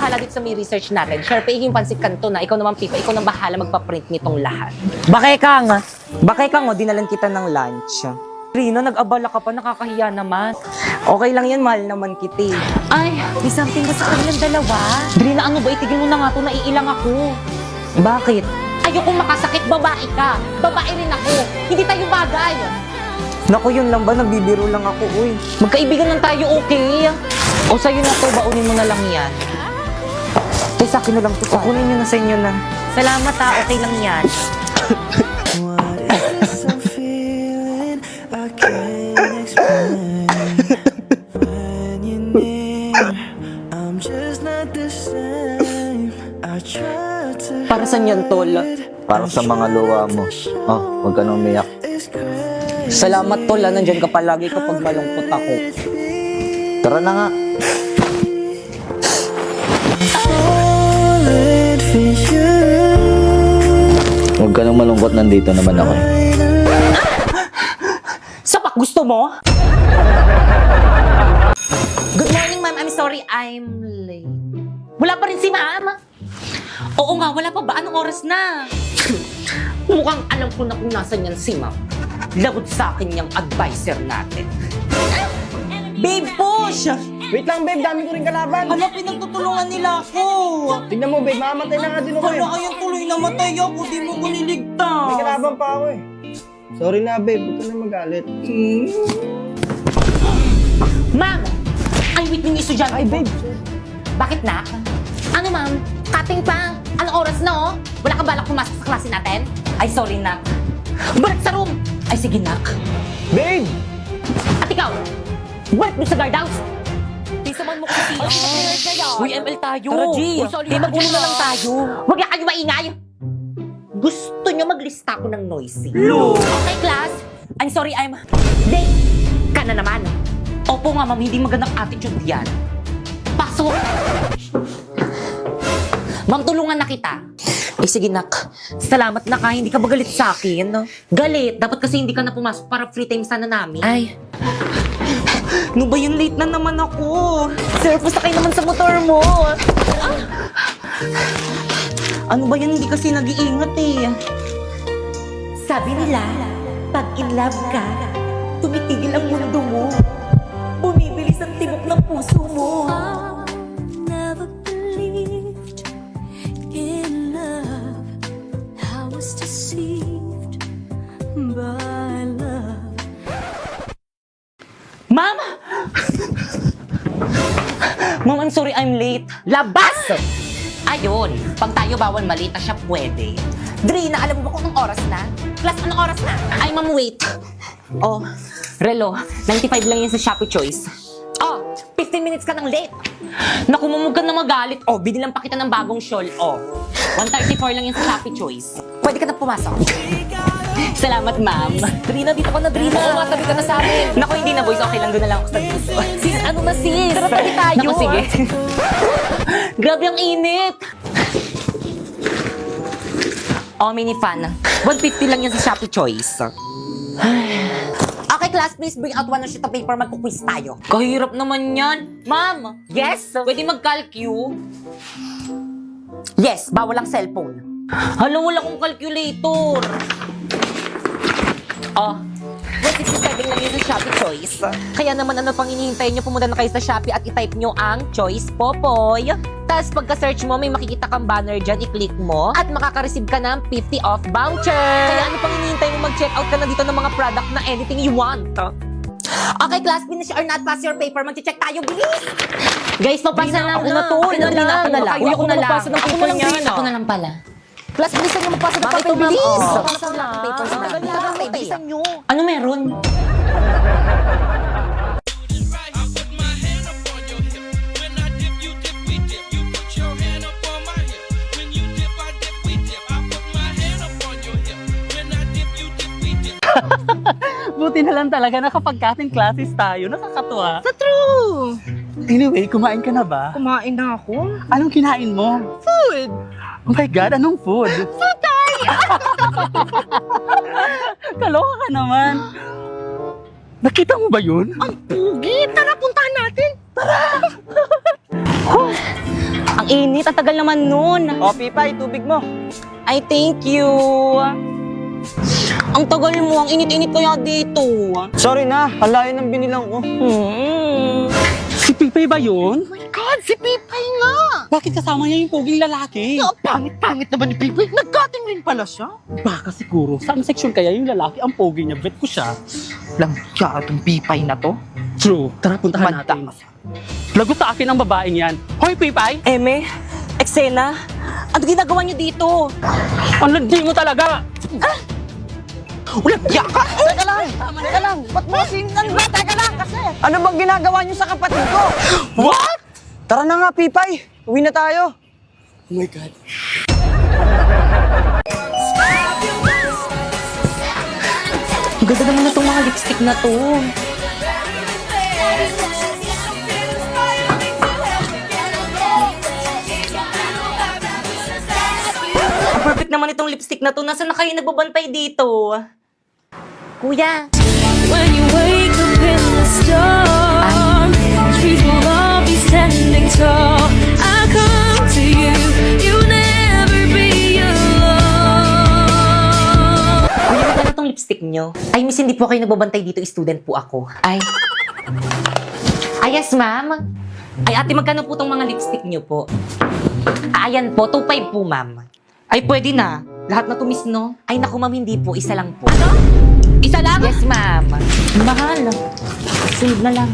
bahala dito sa may research natin. Sharpie, yung pansit kanto na. Ikaw naman, Pipa, ikaw nang bahala magpa-print nitong lahat. Bakay kang, dinalan kita ng lunch. Rina, nag-abala ka pa, nakakahiya naman. Okay lang yan, mahal naman kita. Ay, may something ba sa kanilang dalawa? Drina, ano ba? Itigil mo na nga to, naiilang ako. Bakit? Ayoko makasakit, babae ka. Babae rin ako. Hindi tayo bagay. Naku, yun lang ba? Nagbibiro lang ako, uy. Magkaibigan lang tayo, okay? O sa'yo na to, baunin mo na lang yan. Sa akin na lang to. Kukunin nyo na sa inyo na. Salamat ha, okay lang yan. What is this I'm feeling? I can't explain. When you're near, I'm just not the same. I try to Para saan yan, tol? Para sa mga luwa mo. Oh, huwag ka nang umiyak. it's crazy. Salamat, tol. Nandyan ka palagi kapag malungkot ako. Tara na nga. Falling for you. Huwag ka nang malungkot, nandito naman ako. Sapak, gusto mo? Good morning, ma'am. I'm sorry, I'm late. Wala pa rin si ma'am. Oo nga, wala pa ba? Anong oras na? Mukhang alam ko na kung nasan yan si ma'am. Lagot sa akin yung advisor natin. Babe, push! Wait lang, babe. Dami ko rin kalaban. Hala, pinagtutulungan nila ako. Tingnan mo, babe. Mamamatay na nga din ako eh. Hala, ayun tuloy namatay ako. Di mo ko niligtas. May kalaban pa ako eh. Sorry na, babe. Huwag ka na magalit. Ma'am! Ay, wait yung estudyante Ay, babe. Bakit na? Ano, ma'am? Cutting pa? Anong oras na, oh? Wala ka balak pumasok sa klase natin? Ay, sorry, nak. Balik sa room! Ay, sige, nak. Babe! At ikaw, balik mo sa guardhouse. Di saman mo kasi Uy, ML tayo. Tara, G. Di magulo na lang tayo. Huwag na kayo maingay. Gusto nyo maglista ko ng noisy. Okay, class. I'm sorry, I'm late. Ka na naman. Opo nga, ma'am. Hindi magandang attitude yan. Pasok. Ma'am, tulungan na kita. Eh, sige, nak. Salamat na ka. Hindi ka ba galit sa akin? Galit. Dapat kasi hindi ka na pumasok para free time sana namin. Ay. Ano ba yun? Late na naman ako. Sir, pasakay naman sa motor mo. Ano ba yun? Hindi kasi nag-iingat eh. Sabi nila, pag in love ka, tumitigil ang mundo mo. Bumibilis ang tibok ng puso mo. Never believed in love. I was deceived by love. Ma'am! Ma'am, I'm sorry I'm late. Labas! Ayun, pag tayo bawal malita siya pwede. Drina, alam mo ba kung anong oras na? Class, anong oras na? Ay, ma'am, wait. Oh, relo, 95 lang yan sa Shopee Choice. Oh, 15 minutes ka nang late. Naku, mamug ka na magalit. Oh, binilang pa kita ng bagong shawl. Oh, 134 lang yan sa Shopee Choice. Pwede ka na pumasok. Salamat, ma'am. Drina, dito ka na, Drina. Oo, matabi ka na sa amin. Naku, hindi na, boys. Okay lang, doon na lang ako sa dito. Sis, ano na sis? Tara, tabi tayo. Naku, sige. Grabe ang init. Oh, mini fan. 150 lang yan sa Shopee Choice. Okay, class, please bring out one sheet of paper. Magkuquiz tayo. Kahirap naman yan. Ma'am, Yes? pwede mag-calcu? Yes, bawal ang cellphone. Hala, wala kong calculator. Oh, 167 lang yun sa Shopee Choice. Kaya naman ano pang hinihintay nyo, pumunta na kayo sa Shopee at i-type nyo ang Choice Popoy. Tapos pagka-search mo, may makikita kang banner dyan, i-click mo at makaka-receive ka ng 50 off voucher. Kaya ano pang hinihintay mo, mag-check out ka na dito ng mga product na anything you want. Okay, class, finish or not, pass your paper. Mag-check tayo, bilis! Guys, magpasa na ako na to. Ako na lang. Ako na lang. Uy, ako na lang. magpasa ng Ako paper na lang, niyan. Drina. Ako na lang pala. Class, bilisan nyo magpasa ng Bakit paper, ito, ma'am? bilis! Oh. Pasa lang ang papers natin. Bilisan nyo. Ano meron? Buti na lang talaga nakapag-cutting classes tayo. Nakakatuwa. Sa true! Anyway, kumain ka na ba? Kumain na ako. Anong kinain mo? Food! Oh my God, anong food? Kaloka ka naman. Nakita mo ba yun? Pugi! Tara, puntahan natin! Ang Ang init, ang tagal naman nun. O, Pipay, tubig mo. Ay, thank you. Ang tagal mo, ang init-init kaya dito. Sorry na, halayo ng binilang ko. Si Pipay ba yun? Oh my God, si Pipay nga! Bakit kasama niya yung poging lalaki? Ang pangit-pangit naman ni Pipay. Nag-cutting rin pala siya. Baka siguro, saan section kaya yung lalaki ang pogi niya? Bet ko siya. Lang siya itong Pipay na to. True, tara puntahan Manda. natin. Lagot sa akin ang babaeng yan. Hoy, Pipay! Eme, eksena, ano ginagawa niyo dito? Ang landi mo talaga! Ulang siya ka! Teka lang. Ba't mo sinang ba? Teka lang kasi. Ano bang ginagawa niyo sa kapatid ko? What? Tara na nga, Pipay. Uwi na tayo. Oh my God. Ang ganda naman na itong mga lipstick na to. Ang perfect naman itong lipstick na to. Nasaan na kayo nagbabantay dito? Kuya, When you wake up in the storm, trees will all be standing tall. I come to you, you'll never be alone. kuya, magkano itong lipstick nyo? Ay, miss, hindi po kayo nagbabantay dito. Student po ako. Ay, yes, ma'am. Ay, ate, magkano po itong mga lipstick nyo po? Ayan po, 2.5 po, ma'am. Ay, pwede na. Lahat na to, miss, no? Ay, naku, ma'am, hindi po. Isa lang po. Ano? Isa lang? Yes, ma'am. Mahal. Save na lang.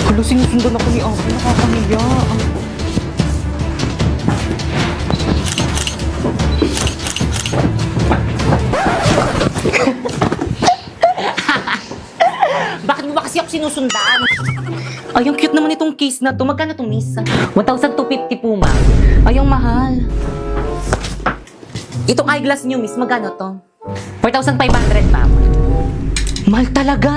Hala, sinusundan ako ni Ate. Nakakamiya. Bakit mo ba kasi ako sinusundan? Ay, ang cute naman itong case na to. Magkano to, miss? 1,250 po, ma'am. Ay, ang mahal. Itong eyeglass niyo, miss, magkano to? 4,500, ma'am. Mahal talaga.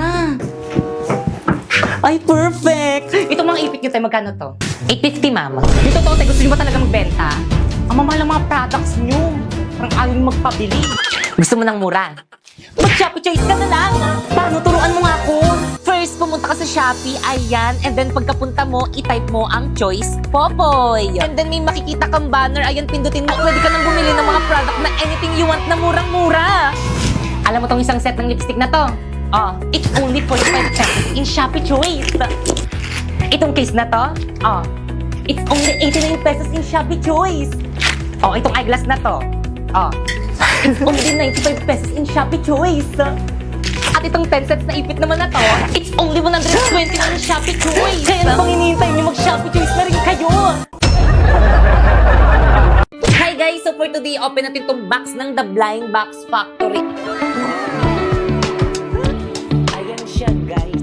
Ay, perfect. Itong mga ipit niyo tayo, magkano to? 850, ma'am. Yung totoo tayo, gusto niyo ba talaga magbenta? Ang mamahal ng mga products niyo. Parang ayaw niyo magpabili. Gusto mo ng mura? Mag-Shopee Choice ka na lang. Paano? Turuan mo nga ako. First, pumunta ka sa Shopee, ayan. And then, pagkapunta mo, i-type mo ang choice, Popoy. And then, may makikita kang banner, ayan, pindutin mo. Pwede ka nang bumili ng mga product na anything you want na murang-mura. Alam mo tong isang set ng lipstick na to? Oh, it's only 45 pesos in Shopee Choice. Itong case na to? Oh, it's only 89 pesos in Shopee Choice. Oh, itong eyeglass na to? Oh, it's only 95 pesos in Shopee Choice. At itong 10 sets na ipit naman na to, it's only 120 na in Shopee Choice. Kaya ano pang hinihintay niyo, mag-Shopee Choice na rin kayo. Hi guys! So for today, open natin itong box ng The Blind Box Factory. Ayan siya, guys.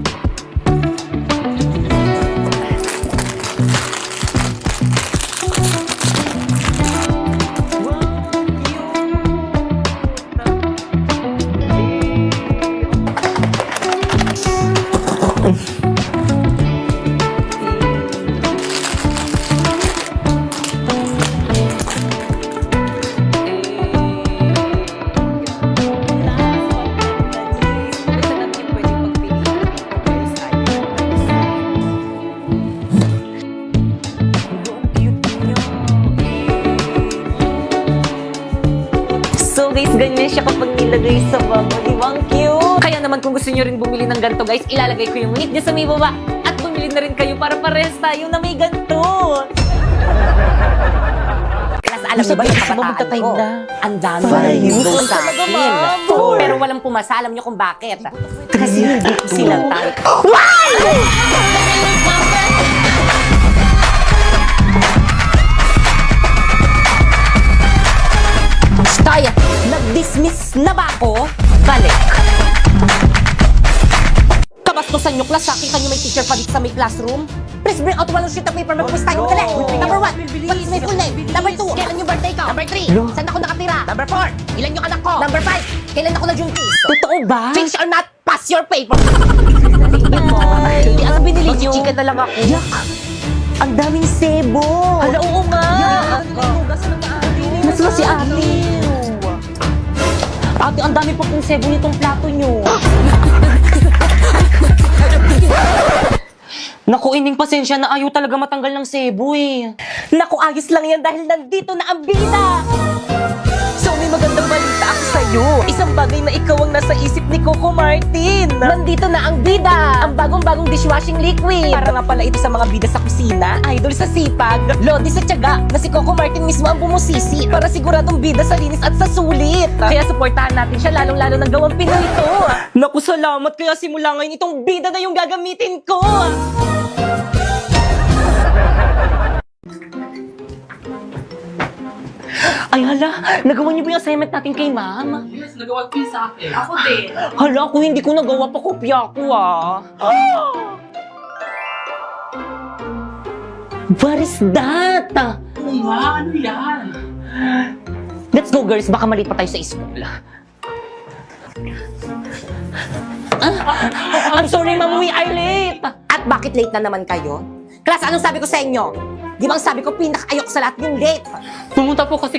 So guys, ganyan siya kapag nilagay sa bag. Di ba ang cute? Kaya naman kung gusto nyo rin bumili ng ganito guys, ilalagay ko yung link dyan sa may baba. At bumili na rin kayo para parehas tayo na may ganito. Kasi alam mo ba yung kabataan ko? Ang dami na niligaw sa akin. Pero walang pumasa. Alam nyo kung bakit? Kasi hindi ko silang tayo. Kaya, nag-dismiss na ba ako? Balik. Kabastusan nyo class, sa akin kanyo may teacher pa dito sa may classroom. Please bring out one sheet of paper, mag-quiz tayo. Dali. Number 1, what is my full name? Number 2, kailan yung birthday ko? Number 3, saan ako nakatira? Number 4, ilan yung anak ko? Number 5, kailan ako nag-junkies? Totoo ba? Finish or not, pass your paper. Tingnan mo. Hindi, ano binili nyo? Chicken na lang ako. Yak! Ang daming sebo. Hala, oo nga. Yak! Mas si ate. ate, ang dami pa pong sebo nitong plato nyo. Naku, ining pasensya na ayaw talaga matanggal ng sebo eh. Naku, ayos lang yan dahil nandito na ang bida! So, may magandang balita ako sa'yo. Isang bagay na ikaw ang nasa isip ni Coco Martin. Nandito na ang bida! Ang bagong-bagong dishwashing liquid. Para nga pala ito sa mga bida sa kusina, idol sa sipag, lodi sa tiyaga, na si Coco Martin mismo ang bumusisi para siguradong bida sa linis at sa sulit. Kaya supportahan natin siya, lalong-lalo ng gawang Pinoy to. Naku, salamat. Kaya simula ngayon, itong bida na yung gagamitin ko. Ay hala, nagawa niyo ba yung assignment natin kay ma'am? Yes, nagawa ko yun sa akin. Ako din. Hala, kung hindi ko nagawa pa kopya ko ah. What is that? Oo nga, ano yan? Let's go girls, baka maliit pa tayo sa school. I'm sorry ma'am, we are late. At bakit late na naman kayo? Class, anong sabi ko sa inyo? Di ba ang sabi ko pinaka-ayok sa lahat yung late? Pumunta po kasi